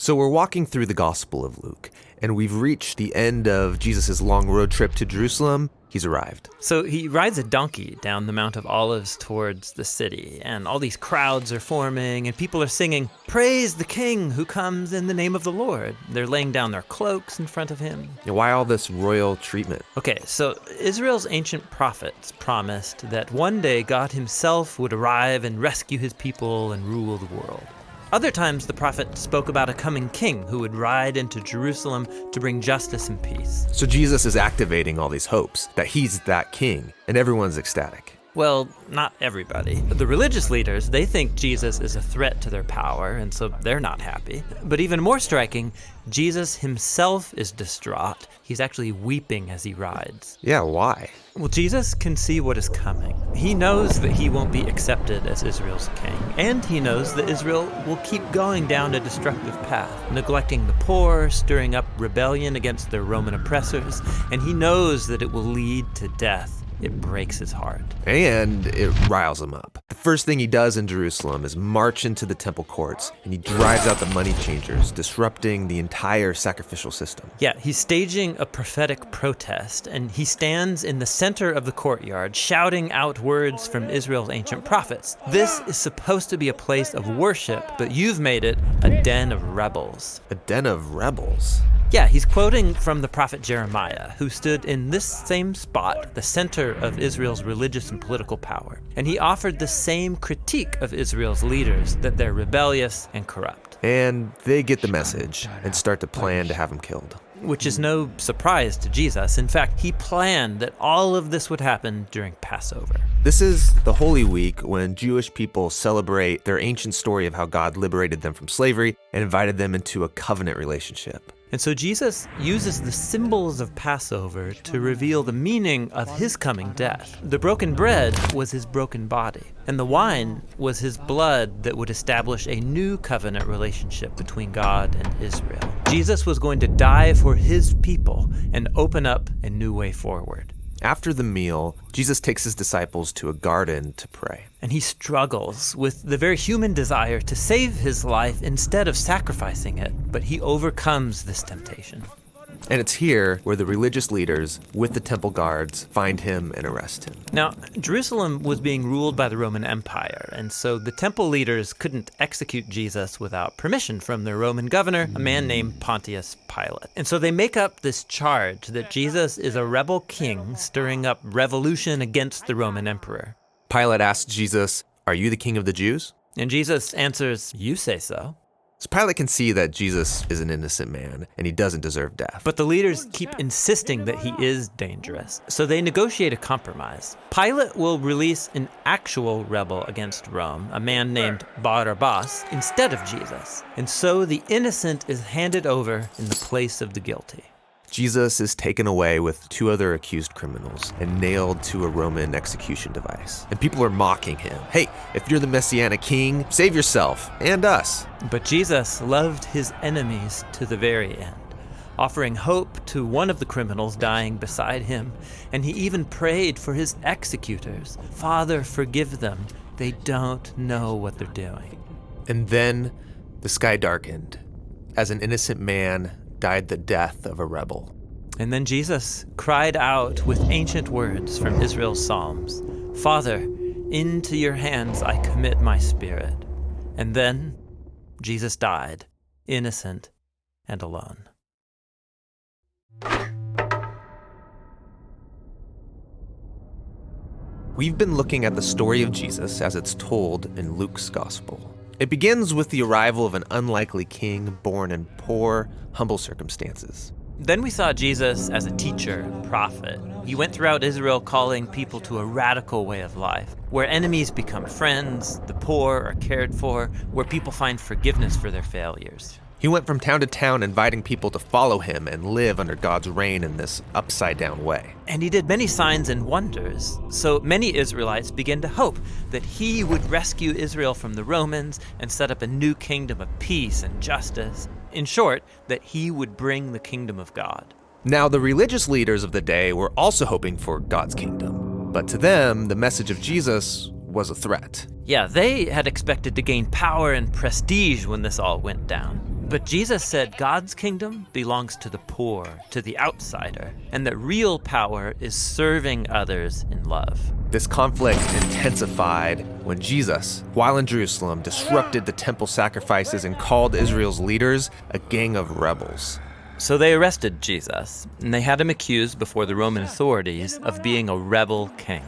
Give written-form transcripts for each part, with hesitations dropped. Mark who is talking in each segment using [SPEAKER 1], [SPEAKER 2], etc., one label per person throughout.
[SPEAKER 1] So we're walking through the Gospel of Luke, and we've reached the end of Jesus' long road trip to Jerusalem. He's arrived.
[SPEAKER 2] So he rides a donkey down the Mount of Olives towards the city, and all these crowds are forming, and people are singing, "Praise the King who comes in the name of the Lord." They're laying down their cloaks in front of him.
[SPEAKER 1] Why all this royal treatment?
[SPEAKER 2] Okay, so Israel's ancient prophets promised that one day God himself would arrive and rescue his people and rule the world. Other times, the prophet spoke about a coming king who would ride into Jerusalem to bring justice and peace.
[SPEAKER 1] So Jesus is activating all these hopes that he's that king, and everyone's ecstatic.
[SPEAKER 2] Well, not everybody. The religious leaders, they think Jesus is a threat to their power, and so they're not happy. But even more striking, Jesus himself is distraught. He's actually weeping as he rides.
[SPEAKER 1] Yeah, why?
[SPEAKER 2] Well, Jesus can see what is coming. He knows that he won't be accepted as Israel's king, and he knows that Israel will keep going down a destructive path, neglecting the poor, stirring up rebellion against their Roman oppressors, and he knows that it will lead to death. It breaks his heart.
[SPEAKER 1] And it riles him up. The first thing he does in Jerusalem is march into the temple courts, and he drives out the money changers, disrupting the entire sacrificial system.
[SPEAKER 2] Yeah, he's staging a prophetic protest, and he stands in the center of the courtyard, shouting out words from Israel's ancient prophets. This is supposed to be a place of worship, but you've made it a den of rebels.
[SPEAKER 1] A den of rebels?
[SPEAKER 2] Yeah, he's quoting from the prophet Jeremiah, who stood in this same spot, the center of Israel's religious and political power. And he offered the same critique of Israel's leaders, that they're rebellious and corrupt.
[SPEAKER 1] And they get the message and start to plan to have him killed.
[SPEAKER 2] Which is no surprise to Jesus. In fact, he planned that all of this would happen during Passover.
[SPEAKER 1] This is the Holy Week when Jewish people celebrate their ancient story of how God liberated them from slavery and invited them into a covenant relationship.
[SPEAKER 2] And so Jesus uses the symbols of Passover to reveal the meaning of his coming death. The broken bread was his broken body, and the wine was his blood that would establish a new covenant relationship between God and Israel. Jesus was going to die for his people and open up a new way forward.
[SPEAKER 1] After the meal, Jesus takes his disciples to a garden to pray.
[SPEAKER 2] And he struggles with the very human desire to save his life instead of sacrificing it, but he overcomes this temptation.
[SPEAKER 1] And it's here where the religious leaders, with the temple guards, find him and arrest him.
[SPEAKER 2] Now, Jerusalem was being ruled by the Roman Empire, and so the temple leaders couldn't execute Jesus without permission from their Roman governor, a man named Pontius Pilate. And so they make up this charge that Jesus is a rebel king stirring up revolution against the Roman emperor.
[SPEAKER 1] Pilate asks Jesus, "Are you the king of the Jews?"
[SPEAKER 2] And Jesus answers, "You say so."
[SPEAKER 1] So Pilate can see that Jesus is an innocent man and he doesn't deserve death.
[SPEAKER 2] But the leaders keep insisting that he is dangerous, so they negotiate a compromise. Pilate will release an actual rebel against Rome, a man named Barabbas, instead of Jesus. And so the innocent is handed over in the place of the guilty.
[SPEAKER 1] Jesus is taken away with two other accused criminals and nailed to a Roman execution device. And people are mocking him. Hey, if you're the Messianic king, save yourself and us.
[SPEAKER 2] But Jesus loved his enemies to the very end, offering hope to one of the criminals dying beside him. And he even prayed for his executors. "Father, forgive them. They don't know what they're doing."
[SPEAKER 1] And then the sky darkened as an innocent man died the death of a rebel.
[SPEAKER 2] And then Jesus cried out with ancient words from Israel's Psalms, "Father, into your hands I commit my spirit." And then Jesus died, innocent and alone.
[SPEAKER 1] We've been looking at the story of Jesus as it's told in Luke's gospel. It begins with the arrival of an unlikely king born in poor, humble circumstances.
[SPEAKER 2] Then we saw Jesus as a teacher and prophet. He went throughout Israel calling people to a radical way of life, where enemies become friends, the poor are cared for, where people find forgiveness for their failures.
[SPEAKER 1] He went from town to town inviting people to follow him and live under God's reign in this upside-down way.
[SPEAKER 2] And he did many signs and wonders, so many Israelites began to hope that he would rescue Israel from the Romans and set up a new kingdom of peace and justice. In short, that he would bring the kingdom of God.
[SPEAKER 1] Now, the religious leaders of the day were also hoping for God's kingdom, but to them, the message of Jesus was a threat.
[SPEAKER 2] Yeah, they had expected to gain power and prestige when this all went down. But Jesus said God's kingdom belongs to the poor, to the outsider, and that real power is serving others in love.
[SPEAKER 1] This conflict intensified when Jesus, while in Jerusalem, disrupted the temple sacrifices and called Israel's leaders a gang of rebels.
[SPEAKER 2] So they arrested Jesus, and they had him accused before the Roman authorities of being a rebel king.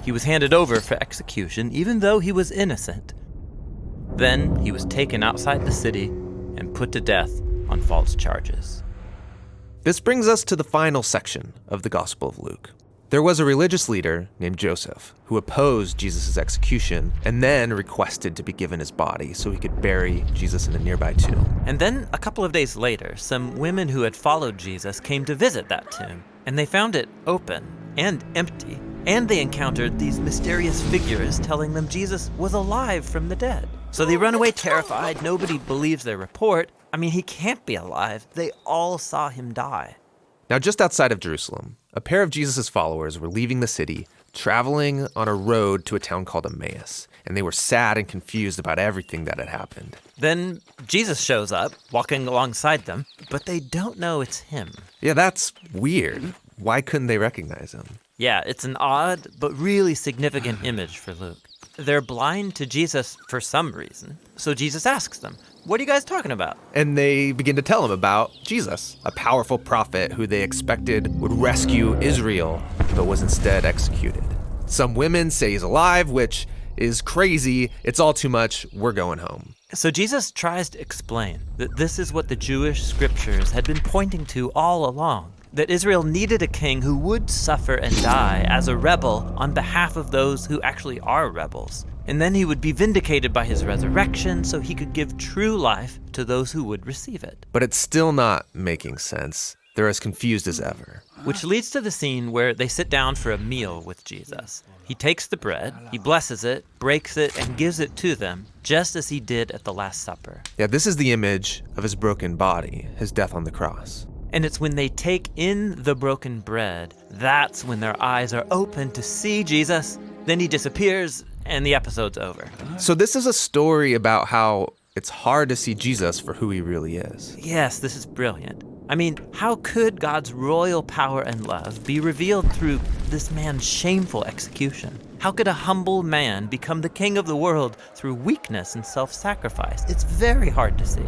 [SPEAKER 2] He was handed over for execution, even though he was innocent. Then he was taken outside the city and put to death on false charges.
[SPEAKER 1] This brings us to the final section of the Gospel of Luke. There was a religious leader named Joseph who opposed Jesus' execution and then requested to be given his body so he could bury Jesus in a nearby tomb.
[SPEAKER 2] And then a couple of days later, some women who had followed Jesus came to visit that tomb, and they found it open and empty, and they encountered these mysterious figures telling them Jesus was alive from the dead. So they run away terrified. Nobody believes their report. I mean, he can't be alive. They all saw him die.
[SPEAKER 1] Now, just outside of Jerusalem, a pair of Jesus' followers were leaving the city, traveling on a road to a town called Emmaus, and they were sad and confused about everything that had happened.
[SPEAKER 2] Then Jesus shows up, walking alongside them, but they don't know it's him.
[SPEAKER 1] Yeah, that's weird. Why couldn't they recognize him?
[SPEAKER 2] Yeah, it's an odd but really significant image for Luke. They're blind to Jesus for some reason, so Jesus asks them, "What are you guys talking about?"
[SPEAKER 1] And they begin to tell him about Jesus, a powerful prophet who they expected would rescue Israel, but was instead executed. Some women say he's alive, which is crazy. It's all too much. We're going home.
[SPEAKER 2] So Jesus tries to explain that this is what the Jewish scriptures had been pointing to all along, that Israel needed a king who would suffer and die as a rebel on behalf of those who actually are rebels. And then he would be vindicated by his resurrection so he could give true life to those who would receive it.
[SPEAKER 1] But it's still not making sense. They're as confused as ever.
[SPEAKER 2] Which leads to the scene where they sit down for a meal with Jesus. He takes the bread, he blesses it, breaks it, and gives it to them, just as he did at the Last Supper.
[SPEAKER 1] Yeah, this is the image of his broken body, his death on the cross.
[SPEAKER 2] And it's when they take in the broken bread, that's when their eyes are open to see Jesus. Then he disappears, and the episode's over.
[SPEAKER 1] So this is a story about how it's hard to see Jesus for who he really is.
[SPEAKER 2] Yes, this is brilliant. I mean, how could God's royal power and love be revealed through this man's shameful execution? How could a humble man become the king of the world through weakness and self-sacrifice? It's very hard to see.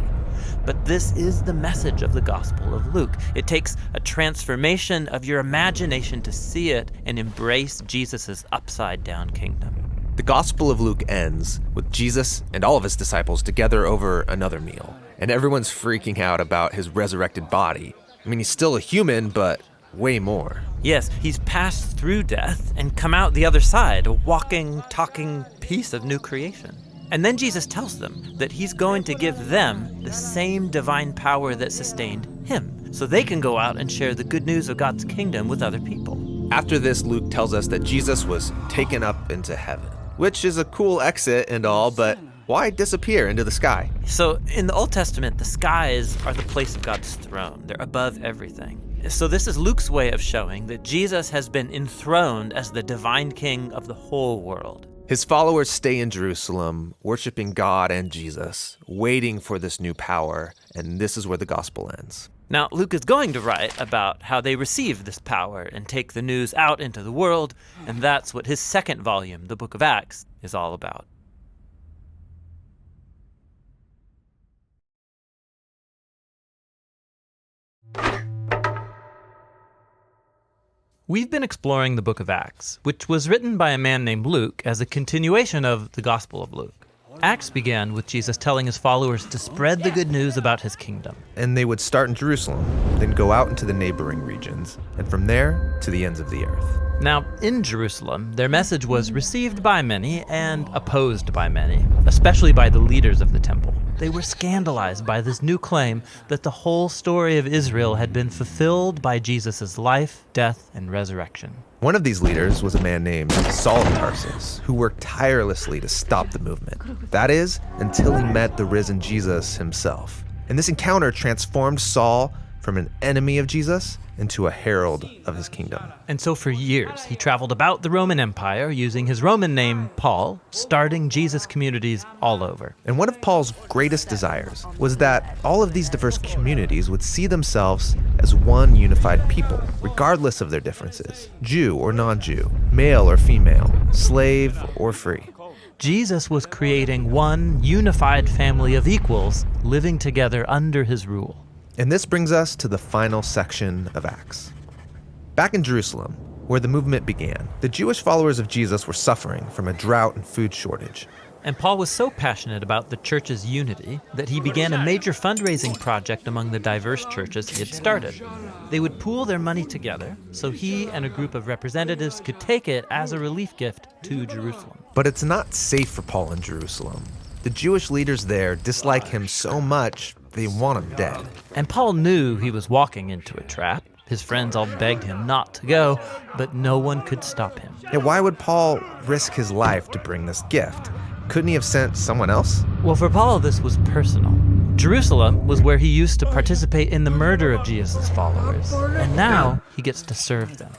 [SPEAKER 2] But this is the message of the Gospel of Luke. It takes a transformation of your imagination to see it and embrace Jesus' upside-down kingdom.
[SPEAKER 1] The Gospel of Luke ends with Jesus and all of his disciples together over another meal, and everyone's freaking out about his resurrected body. I mean, he's still a human, but way more.
[SPEAKER 2] Yes, he's passed through death and come out the other side, a walking, talking piece of new creation. And then Jesus tells them that he's going to give them the same divine power that sustained him, so they can go out and share the good news of God's kingdom with other people.
[SPEAKER 1] After this, Luke tells us that Jesus was taken up into heaven, which is a cool exit and all, but why disappear into the sky?
[SPEAKER 2] So in the Old Testament, the skies are the place of God's throne. They're above everything. So this is Luke's way of showing that Jesus has been enthroned as the divine king of the whole world.
[SPEAKER 1] His followers stay in Jerusalem, worshiping God and Jesus, waiting for this new power, and this is where the gospel ends.
[SPEAKER 2] Now, Luke is going to write about how they receive this power and take the news out into the world, and that's what his second volume, the Book of Acts, is all about. We've been exploring the Book of Acts, which was written by a man named Luke as a continuation of the Gospel of Luke. Acts began with Jesus telling his followers to spread the good news about his kingdom.
[SPEAKER 1] And they would start in Jerusalem, then go out into the neighboring regions, and from there to the ends of the earth.
[SPEAKER 2] Now, in Jerusalem, their message was received by many and opposed by many, especially by the leaders of the temple. They were scandalized by this new claim that the whole story of Israel had been fulfilled by Jesus' life, death, and resurrection.
[SPEAKER 1] One of these leaders was a man named Saul of Tarsus, who worked tirelessly to stop the movement. That is, until he met the risen Jesus himself. And this encounter transformed Saul from an enemy of Jesus into a herald of his kingdom.
[SPEAKER 2] And so for years, he traveled about the Roman Empire using his Roman name, Paul, starting Jesus communities all over.
[SPEAKER 1] And one of Paul's greatest desires was that all of these diverse communities would see themselves as one unified people, regardless of their differences, Jew or non-Jew, male or female, slave or free.
[SPEAKER 2] Jesus was creating one unified family of equals living together under his rule.
[SPEAKER 1] And this brings us to the final section of Acts. Back in Jerusalem, where the movement began, the Jewish followers of Jesus were suffering from a drought and food shortage.
[SPEAKER 2] And Paul was so passionate about the church's unity that he began a major fundraising project among the diverse churches he had started. They would pool their money together so he and a group of representatives could take it as a relief gift to Jerusalem.
[SPEAKER 1] But it's not safe for Paul in Jerusalem. The Jewish leaders there dislike him so much, they want him dead.
[SPEAKER 2] And Paul knew he was walking into a trap. His friends all begged him not to go, but no one could stop him.
[SPEAKER 1] Yeah, why would Paul risk his life to bring this gift? Couldn't he have sent someone else?
[SPEAKER 2] Well, for Paul, this was personal. Jerusalem was where he used to participate in the murder of Jesus' followers, and now he gets to serve them.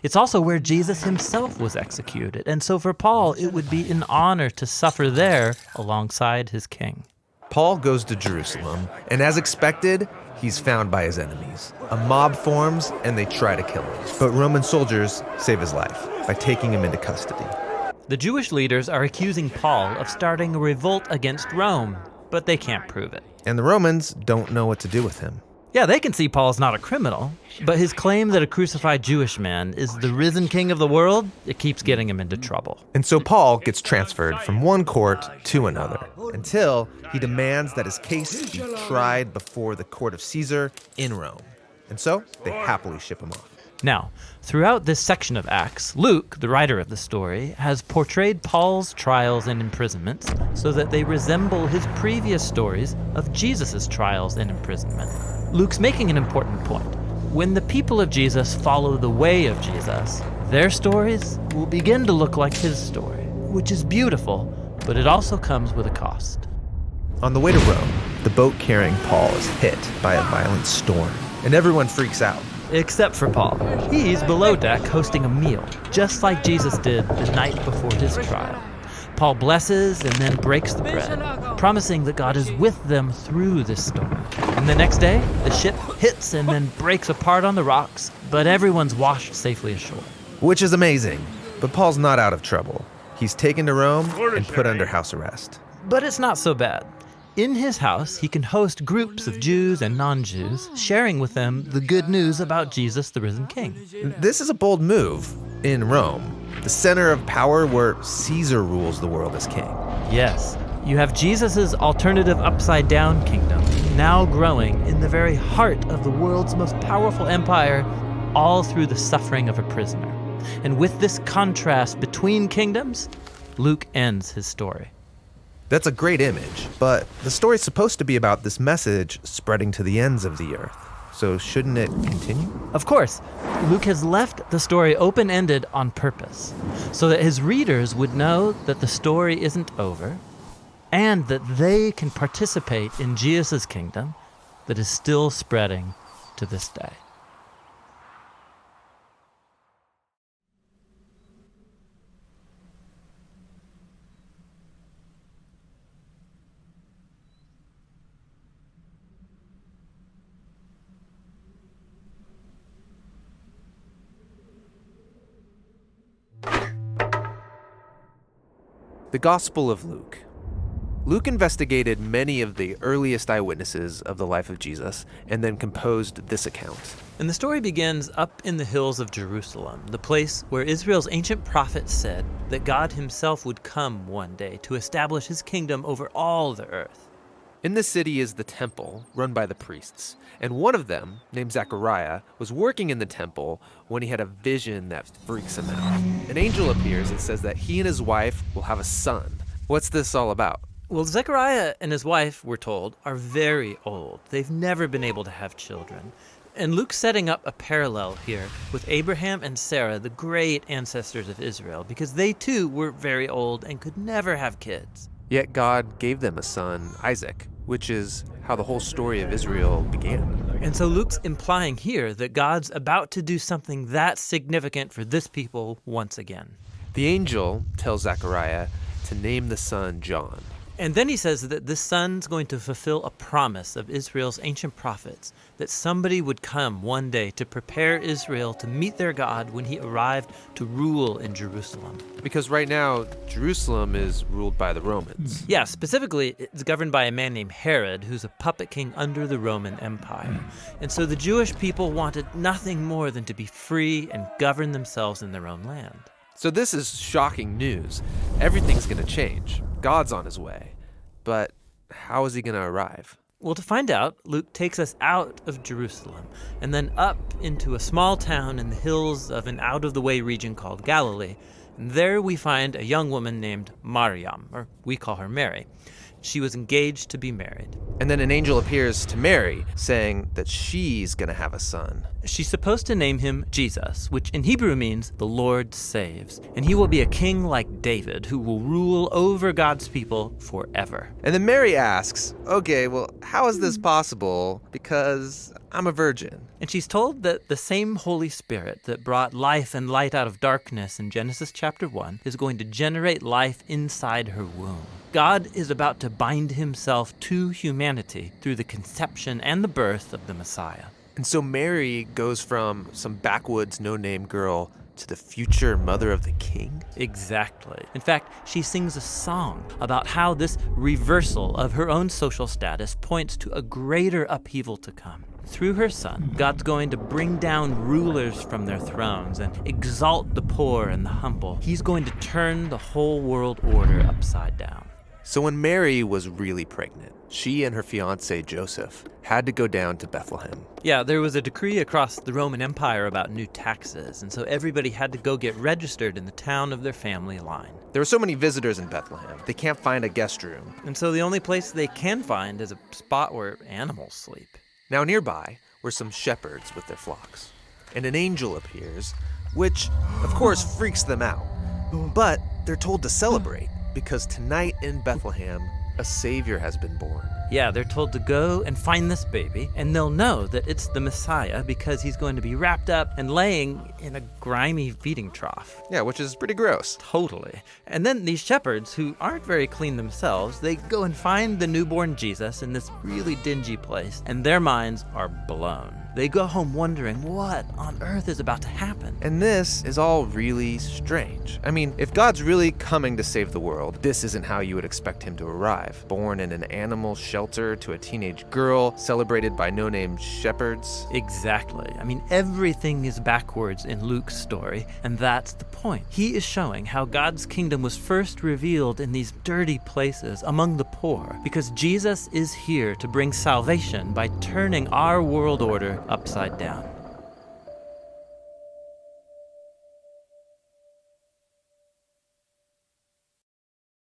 [SPEAKER 2] It's also where Jesus himself was executed, and so for Paul, it would be an honor to suffer there alongside his king.
[SPEAKER 1] Paul goes to Jerusalem, and as expected, he's found by his enemies. A mob forms, and they try to kill him. But Roman soldiers save his life by taking him into custody.
[SPEAKER 2] The Jewish leaders are accusing Paul of starting a revolt against Rome, but they can't prove it.
[SPEAKER 1] And the Romans don't know what to do with him.
[SPEAKER 2] Yeah, they can see Paul's not a criminal, but his claim that a crucified Jewish man is the risen king of the world, it keeps getting him into trouble.
[SPEAKER 1] And so Paul gets transferred from one court to another until he demands that his case be tried before the court of Caesar in Rome. And so they happily ship him off.
[SPEAKER 2] Now, throughout this section of Acts, Luke, the writer of the story, has portrayed Paul's trials and imprisonments so that they resemble his previous stories of Jesus' trials and imprisonment. Luke's making an important point. When the people of Jesus follow the way of Jesus, their stories will begin to look like his story, which is beautiful, but it also comes with a cost.
[SPEAKER 1] On the way to Rome, the boat carrying Paul is hit by a violent storm, and everyone freaks out.
[SPEAKER 2] Except for Paul. He's below deck hosting a meal, just like Jesus did the night before his trial. Paul blesses and then breaks the bread, promising that God is with them through this storm. And the next day, the ship hits and then breaks apart on the rocks, but everyone's washed safely ashore.
[SPEAKER 1] Which is amazing, but Paul's not out of trouble. He's taken to Rome and put under house arrest.
[SPEAKER 2] But it's not so bad. In his house, he can host groups of Jews and non-Jews, sharing with them the good news about Jesus, the risen king.
[SPEAKER 1] This is a bold move in Rome, the center of power where Caesar rules the world as king.
[SPEAKER 2] Yes, you have Jesus' alternative upside-down kingdom, now growing in the very heart of the world's most powerful empire, all through the suffering of a prisoner. And with this contrast between kingdoms, Luke ends his story.
[SPEAKER 1] That's a great image, but the story's supposed to be about this message spreading to the ends of the earth. So shouldn't it continue?
[SPEAKER 2] Of course, Luke has left the story open-ended on purpose, so that his readers would know that the story isn't over, and that they can participate in Jesus' kingdom that is still spreading to this day.
[SPEAKER 1] The Gospel of Luke. Luke investigated many of the earliest eyewitnesses of the life of Jesus and then composed this account.
[SPEAKER 2] And the story begins up in the hills of Jerusalem, the place where Israel's ancient prophets said that God himself would come one day to establish his kingdom over all the earth.
[SPEAKER 1] In the city is the temple, run by the priests, and one of them, named Zechariah, was working in the temple when he had a vision that freaks him out. An angel appears and says that he and his wife will have a son. What's this all about?
[SPEAKER 2] Well, Zechariah and his wife, we're told, are very old. They've never been able to have children. And Luke's setting up a parallel here with Abraham and Sarah, the great ancestors of Israel, because they too were very old and could never have kids.
[SPEAKER 1] Yet God gave them a son, Isaac, which is how the whole story of Israel began.
[SPEAKER 2] And so Luke's implying here that God's about to do something that's significant for this people once again.
[SPEAKER 1] The angel tells Zechariah to name the son John.
[SPEAKER 2] And then he says that this son's going to fulfill a promise of Israel's ancient prophets, that somebody would come one day to prepare Israel to meet their God when he arrived to rule in Jerusalem.
[SPEAKER 1] Because right now, Jerusalem is ruled by the Romans.
[SPEAKER 2] Yeah, specifically, it's governed by a man named Herod, who's a puppet king under the Roman Empire. And so the Jewish people wanted nothing more than to be free and govern themselves in their own land.
[SPEAKER 1] So this is shocking news. Everything's going to change. God's on his way. But how is he going to arrive?
[SPEAKER 2] Well, to find out, Luke takes us out of Jerusalem and then up into a small town in the hills of an out-of-the-way region called Galilee. And there we find a young woman named Maryam, or we call her Mary. She was engaged to be married.
[SPEAKER 1] And then an angel appears to Mary, saying that she's going to have a son.
[SPEAKER 2] She's supposed to name him Jesus, which in Hebrew means the Lord saves. And he will be a king like David, who will rule over God's people forever.
[SPEAKER 1] And then Mary asks, okay, well, how is this possible? Because I'm a virgin.
[SPEAKER 2] And she's told that the same Holy Spirit that brought life and light out of darkness in Genesis chapter 1 is going to generate life inside her womb. God is about to bind himself to humanity through the conception and the birth of the Messiah.
[SPEAKER 1] And so Mary goes from some backwoods no-name girl to the future mother of the king?
[SPEAKER 2] Exactly. In fact, she sings a song about how this reversal of her own social status points to a greater upheaval to come. Through her son, God's going to bring down rulers from their thrones and exalt the poor and the humble. He's going to turn the whole world order upside down.
[SPEAKER 1] So when Mary was really pregnant, she and her fiance Joseph had to go down to Bethlehem.
[SPEAKER 2] Yeah, there was a decree across the Roman Empire about new taxes, and so everybody had to go get registered in the town of their family line.
[SPEAKER 1] There were so many visitors in Bethlehem, they can't find a guest room.
[SPEAKER 2] And so the only place they can find is a spot where animals sleep.
[SPEAKER 1] Now nearby were some shepherds with their flocks, and an angel appears, which of course freaks them out. But they're told to celebrate, because tonight in Bethlehem, a Savior has been born.
[SPEAKER 2] Yeah, they're told to go and find this baby, and they'll know that it's the Messiah because he's going to be wrapped up and laying in a grimy feeding trough.
[SPEAKER 1] Yeah, which is pretty gross.
[SPEAKER 2] Totally. And then these shepherds, who aren't very clean themselves, they go and find the newborn Jesus in this really dingy place, and their minds are blown. They go home wondering what on earth is about to happen.
[SPEAKER 1] And this is all really strange. I mean, if God's really coming to save the world, this isn't how you would expect him to arrive. Born in an animal shelter to a teenage girl, celebrated by no-name shepherds.
[SPEAKER 2] Exactly. I mean, everything is backwards in Luke's story, and that's the point. He is showing how God's kingdom was first revealed in these dirty places among the poor, because Jesus is here to bring salvation by turning our world order upside down.